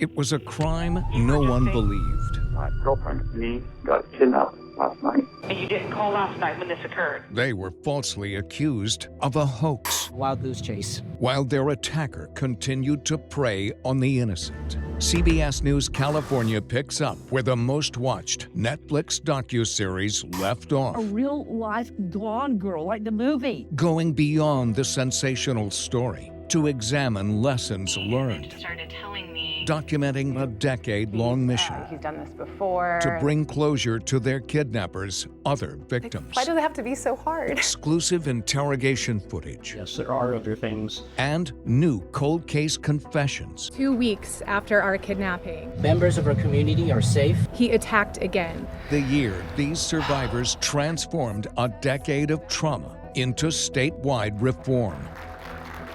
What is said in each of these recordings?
It was a crime no one believed. My girlfriend, Denise, got kidnapped last night. And you didn't call last night when this occurred? They were falsely accused of a hoax, Wild goose chase. while their attacker continued to prey on the innocent. CBS News California picks up where the most-watched Netflix docuseries left off, A real-life Gone Girl, like the movie. going beyond the sensational story to examine lessons learned, Started telling me documenting a decade-long mission he's done this before. to bring closure to their kidnappers' other victims. Why does it have to be so hard? Exclusive interrogation footage Yes, there are other things. and new cold case confessions. 2 weeks after our kidnapping, Members of our community are safe. he attacked again. The year these survivors transformed a decade of trauma into statewide reform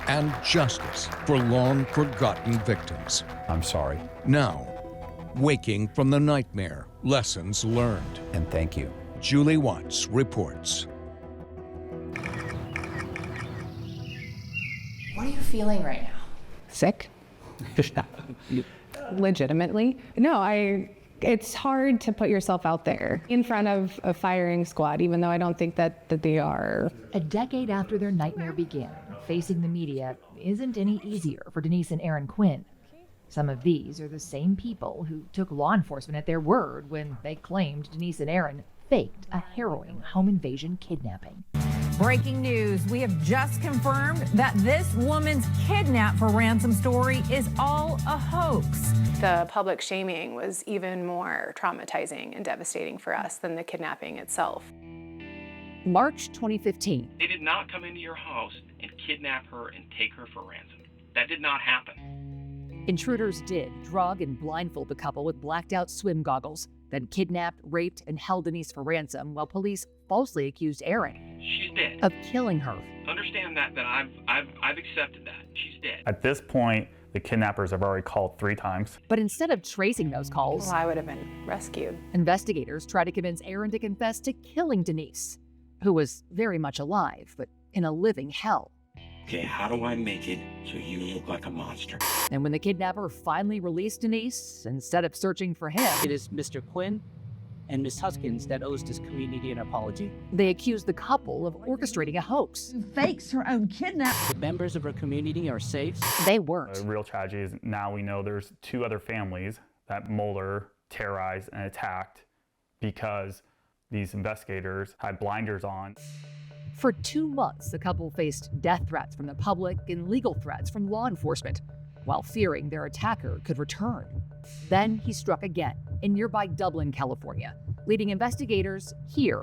and justice for long-forgotten victims. I'm sorry, Now, waking from the nightmare, lessons learned. and thank you. Julie Watts reports. What are you feeling right now? Sick? Legitimately? No, it's hard to put yourself out there in front of a firing squad, even though I don't think that they are. A decade after their nightmare began, facing the media isn't any easier for Denise and Aaron Quinn. Some of these are the same people who took law enforcement at their word when they claimed Denise and Aaron faked a harrowing home invasion kidnapping. Breaking news. We have just confirmed that this woman's kidnap for ransom story is all a hoax. The public shaming was even more traumatizing and devastating for us than the kidnapping itself. March 2015. They did not come into your house and kidnap her and take her for ransom. That did not happen. Intruders did drug and blindfold the couple with blacked out swim goggles, then kidnapped, raped, and held Denise for ransom while police falsely accused Aaron She's dead. of killing her. Understand that I've accepted that. She's dead. At this point, the kidnappers have already called 3 times. But instead of tracing those calls, Well, I would have been rescued. investigators tried to convince Aaron to confess to killing Denise, who was very much alive, but in a living hell. Okay, how do I make it so you look like a monster? And when the kidnapper finally released Denise, instead of searching for him, It is Mr. Quinn and Miss Huskins that owes this community an apology. they accused the couple of orchestrating a hoax. Fakes her own kidnap. The members of our community are safe. They The weren't. real tragedy is now we know there's 2 other families that Mueller terrorized and attacked because these investigators had blinders on. For 2 months, the couple faced death threats from the public and legal threats from law enforcement, while fearing their attacker could return. Then he struck again in nearby Dublin, California, leading investigators here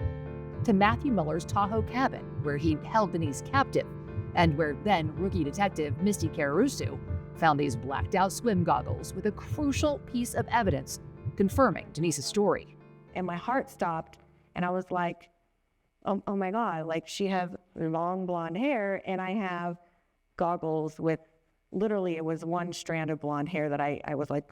to Matthew Muller's Tahoe cabin, where he held Denise captive, and where then rookie detective Misty Caruso found these blacked out swim goggles with a crucial piece of evidence confirming Denise's story. And my heart stopped, and I was like, oh my God, like she has long blonde hair, and I have goggles with, literally it was one strand of blonde hair that I was like.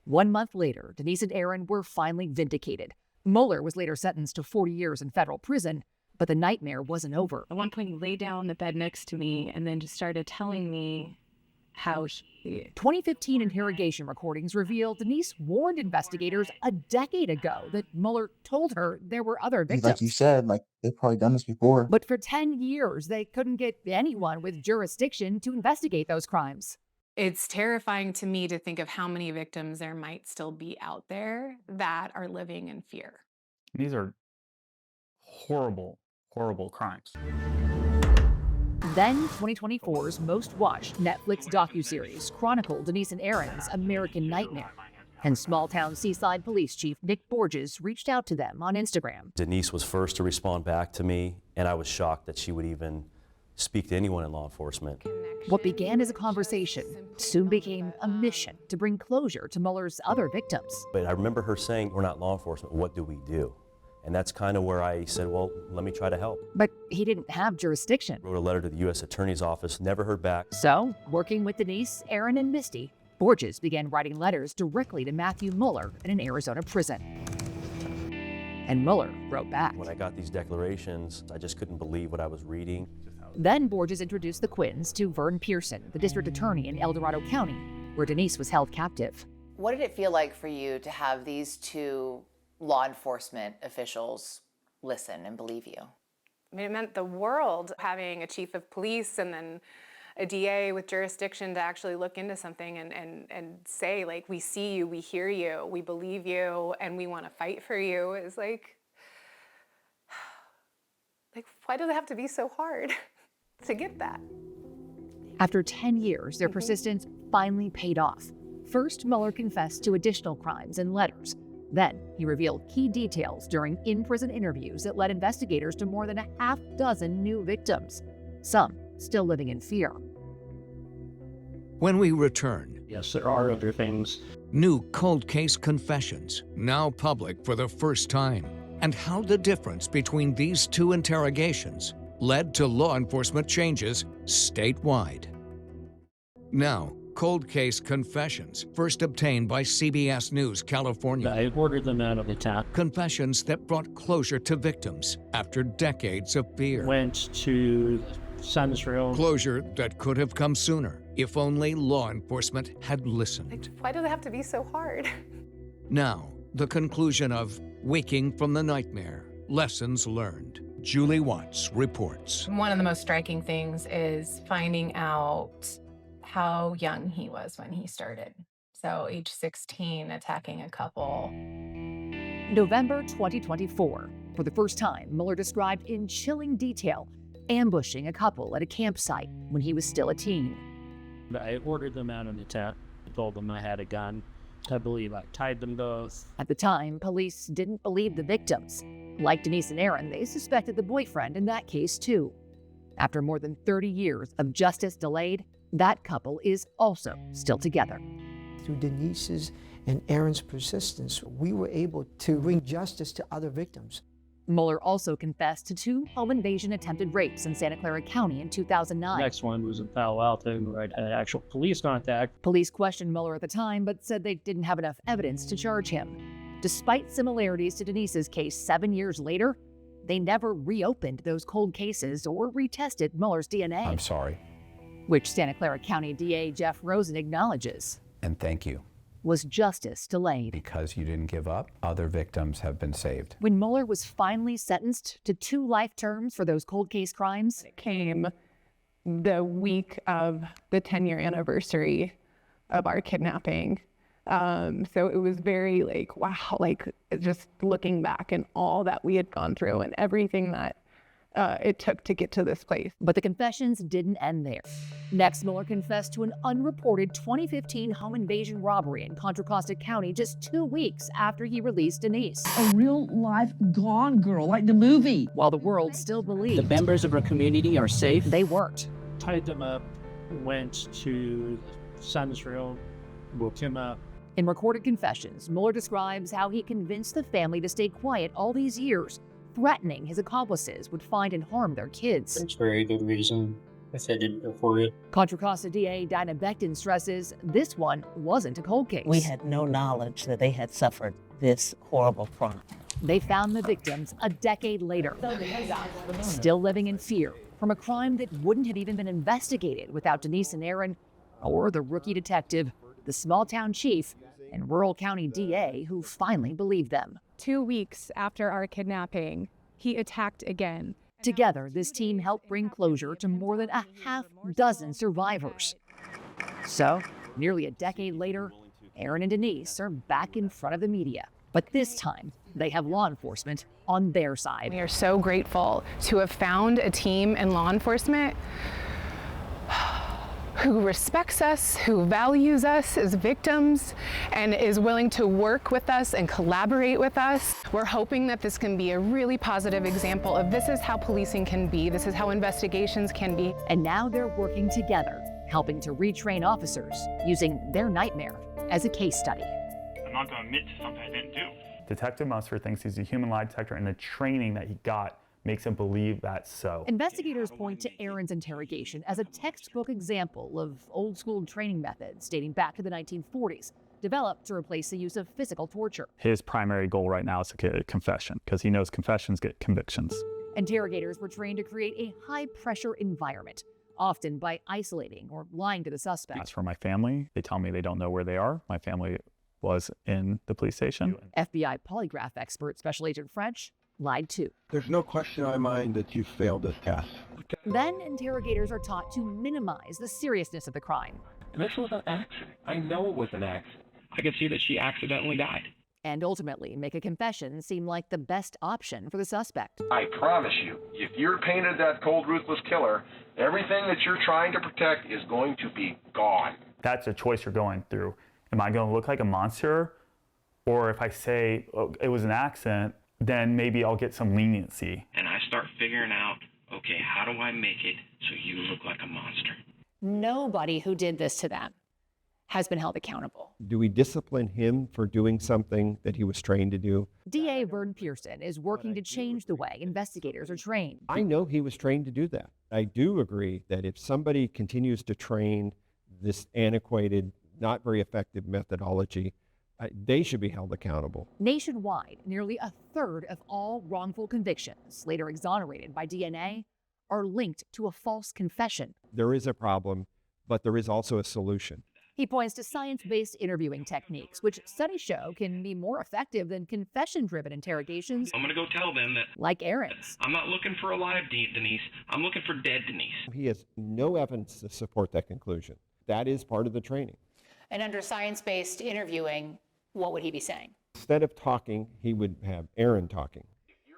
1 month later, Denise and Aaron were finally vindicated. Mueller was later sentenced to 40 years in federal prison, but the nightmare wasn't over. At one point, he lay down on the bed next to me and then just started telling me how he. 2015 interrogation recordings revealed Denise warned investigators a decade ago that Mueller told her there were other victims. Like you said, like they've probably done this before. But for 10 years, they couldn't get anyone with jurisdiction to investigate those crimes. It's terrifying to me to think of how many victims there might still be out there that are living in fear. These are horrible, horrible crimes. Then 2024's most watched Netflix docuseries chronicled Denise and Aaron's American nightmare. And small-town Seaside Police Chief Nick Borges reached out to them on Instagram. Denise was first to respond back to me, and I was shocked that she would even speak to anyone in law enforcement. What began as a conversation soon became a mission to bring closure to Mueller's other victims. But I remember her saying, "We're not law enforcement, what do we do?" And that's kind of where I said, well, let me try to help. But he didn't have jurisdiction. Wrote a letter to the U.S. Attorney's Office, never heard back. So, working with Denise, Aaron, and Misty, Borges began writing letters directly to Matthew Mueller in an Arizona prison. And Mueller wrote back. When I got these declarations, I just couldn't believe what I was reading. Then Borges introduced the Quinns to Vern Pearson, the district attorney in El Dorado County, where Denise was held captive. What did it feel like for you to have these two law enforcement officials listen and believe you? I mean, it meant the world having a chief of police and then a DA with jurisdiction to actually look into something and say, like, we see you, we hear you, we believe you, and we want to fight for you is like, why does it have to be so hard to get that? After 10 years, their persistence finally paid off. First, Mueller confessed to additional crimes in letters. Then, he revealed key details during in-prison interviews that led investigators to more than a half dozen new victims, some still living in fear. When we return, Yes, there are other things. new cold case confessions, now public for the first time, and how the difference between these two interrogations led to law enforcement changes statewide. Now, cold case confessions, first obtained by CBS News California. I ordered them out of the town. Confessions that brought closure to victims after decades of fear. Went to Sundsville. Closure that could have come sooner if only law enforcement had listened. Why does it have to be so hard? Now, the conclusion of Waking from the Nightmare, Lessons Learned. Julie Watts reports. One of the most striking things is finding out how young he was when he started. So age 16, attacking a couple. November 2024. For the first time, Mueller described in chilling detail ambushing a couple at a campsite when he was still a teen. I ordered them out of the town. I told them I had a gun. I believe I tied them both. At the time, police didn't believe the victims. Like Denise and Aaron, they suspected the boyfriend in that case too. After more than 30 years of justice delayed, that couple is also still together. Through Denise's and Aaron's persistence, we were able to bring justice to other victims. Mueller also confessed to 2 home invasion attempted rapes in Santa Clara County in 2009. The next one was in Palo Alto, where I had actual police contact. Police questioned Mueller at the time, but said they didn't have enough evidence to charge him. Despite similarities to Denise's case 7 years later, they never reopened those cold cases or retested Mueller's DNA. I'm sorry. Which Santa Clara County DA Jeff Rosen acknowledges. And thank you. Was justice delayed. Because you didn't give up, other victims have been saved. When Mueller was finally sentenced to 2 life terms for those cold case crimes, It came the week of the 10-year anniversary of our kidnapping. So it was very wow, just looking back and all that we had gone through and everything that it took to get to this place. But the confessions didn't end there. Next, Mueller confessed to an unreported 2015 home invasion robbery in Contra Costa County just 2 weeks after he released Denise. A real life Gone Girl, like the movie. While the world still believed The members of our community are safe. they weren't. Tied them up, went to Sundsville, woke him up. In recorded confessions, Mueller describes how he convinced the family to stay quiet all these years, threatening his accomplices would find and harm their kids. That's very good reason if I didn't go for it. Contra Costa DA Dinah Becton stresses this one wasn't a cold case. We had no knowledge that they had suffered this horrible crime. They found the victims a decade later, still living in fear from a crime that wouldn't have even been investigated without Denise and Aaron or the rookie detective, the small town chief, and rural county DA who finally believed them. 2 weeks after our kidnapping, he attacked again. Together, this team helped bring closure to more than a half dozen survivors. So, nearly a decade later, Aaron and Denise are back in front of the media. But this time, they have law enforcement on their side. We are so grateful to have found a team in law enforcement who respects us, who values us as victims, and is willing to work with us and collaborate with us. We're hoping that this can be a really positive example of this is how policing can be, this is how investigations can be. And now they're working together, helping to retrain officers using their nightmare as a case study. I'm not going to admit to something I didn't do. Detective Musser thinks he's a human lie detector, and the training that he got makes him believe that's so. Investigators point to Aaron's interrogation as a textbook example of old-school training methods dating back to the 1940s, developed to replace the use of physical torture. His primary goal right now is to get a confession, because he knows confessions get convictions. Interrogators were trained to create a high-pressure environment, often by isolating or lying to the suspect. As for my family, they tell me they don't know where they are. My family was in the police station. FBI polygraph expert Special Agent French lied too. There's no question in my mind that you failed this test. Then interrogators are taught to minimize the seriousness of the crime. And this was an accident. I know it was an accident. I could see that she accidentally died. And ultimately make a confession seem like the best option for the suspect. I promise you, if you're painted that cold, ruthless killer, everything that you're trying to protect is going to be gone. That's a choice you're going through. Am I going to look like a monster? Or if I say, oh, it was an accident, then maybe I'll get some leniency. And I start figuring out, okay, how do I make it so you look like a monster? Nobody who did this to them has been held accountable. Do we discipline him for doing something that he was trained to do? DA Vern Pearson is working to change the way investigators are trained. I know he was trained to do that. I do agree that if somebody continues to train this antiquated, not very effective methodology, they should be held accountable. Nationwide, nearly a third of all wrongful convictions, later exonerated by DNA, are linked to a false confession. There is a problem, but there is also a solution. He points to science-based interviewing techniques, which studies show can be more effective than confession-driven interrogations. I'm going to go tell them that, like Aaron's. I'm not looking for alive Denise. I'm looking for dead Denise. He has no evidence to support that conclusion. That is part of the training. And under science-based interviewing, what would he be saying? Instead of talking, he would have Aaron talking.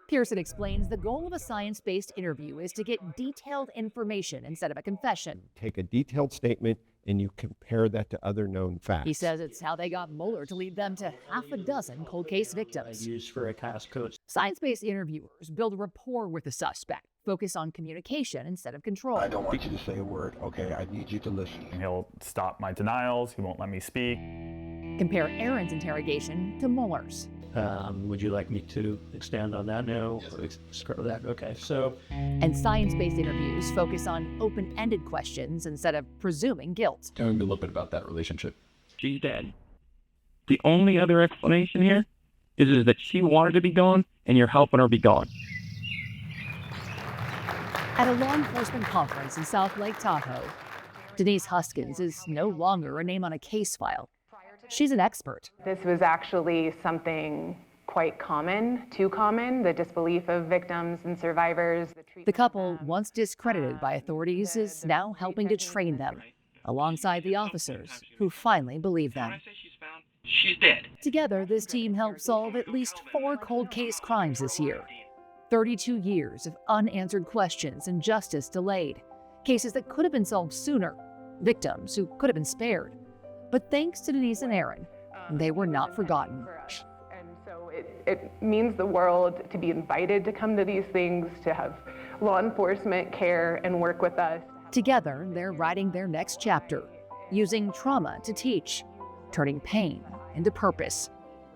Pearson explains the goal of a science-based interview is to get detailed information instead of a confession. Take a detailed statement and you compare that to other known facts. He says it's how they got Mueller to lead them to half a dozen cold case victims. Used for a task coach. Science-based interviewers build rapport with the suspect, focus on communication instead of control. I don't want you to say a word, okay? I need you to listen. He'll stop my denials. He won't let me speak. Compare Aaron's interrogation to Mueller's. Would you like me to expand on that? No. Scrub that. Okay. So. And science-based interviews focus on open-ended questions instead of presuming guilt. Tell me a little bit about that relationship. She's dead. The only other explanation here is that she wanted to be gone and you're helping her be gone. At a law enforcement conference in South Lake Tahoe, Denise Huskins is no longer a name on a case file. She's an expert. This was actually something quite common, too common, the disbelief of victims and survivors. The couple, once discredited by authorities, is now helping to train them, alongside the officers who finally believe them. She's dead. Together, this team helped solve at least 4 cold case crimes this year. 32 years of unanswered questions and justice delayed. Cases that could have been solved sooner. Victims who could have been spared. But thanks to Denise and Aaron, they were not forgotten. And so it means the world to be invited to come to these things, to have law enforcement care and work with us. Together, they're writing their next chapter, using trauma to teach, turning pain into purpose,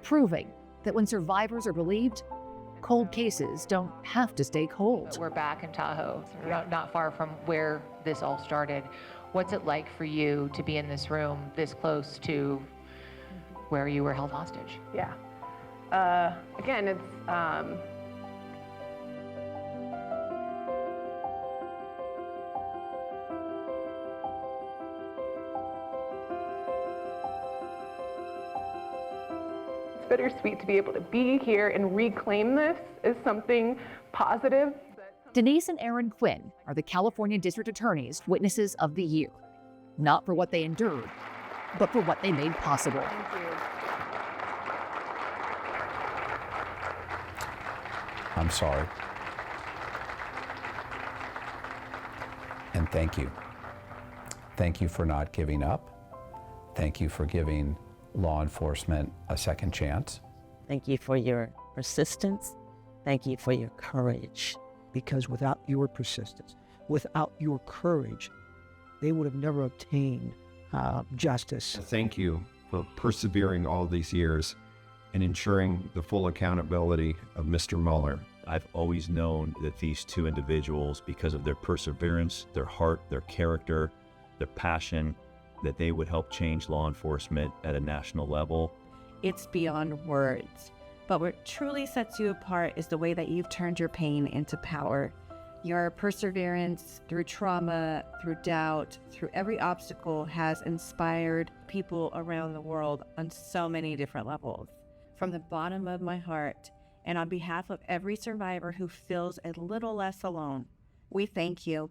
proving that when survivors are believed, cold cases don't have to stay cold. We're back in Tahoe, not far from where this all started. What's it like for you to be in this room this close to where you were held hostage? Yeah. Again, it's bittersweet to be able to be here and reclaim this as something positive. Denise and Aaron Quinn are the California District Attorney's Witnesses of the Year. Not for what they endured, but for what they made possible. Thank you. I'm sorry. And thank you. Thank you for not giving up. Thank you for giving law enforcement a second chance. Thank you for your persistence. Thank you for your courage. Because without your persistence, without your courage, they would have never obtained justice. Thank you for persevering all these years and ensuring the full accountability of Mr. Mueller. I've always known that these two individuals, because of their perseverance, their heart, their character, their passion, that they would help change law enforcement at a national level. It's beyond words. But what truly sets you apart is the way that you've turned your pain into power. Your perseverance through trauma, through doubt, through every obstacle has inspired people around the world on so many different levels. From the bottom of my heart, and on behalf of every survivor who feels a little less alone, we thank you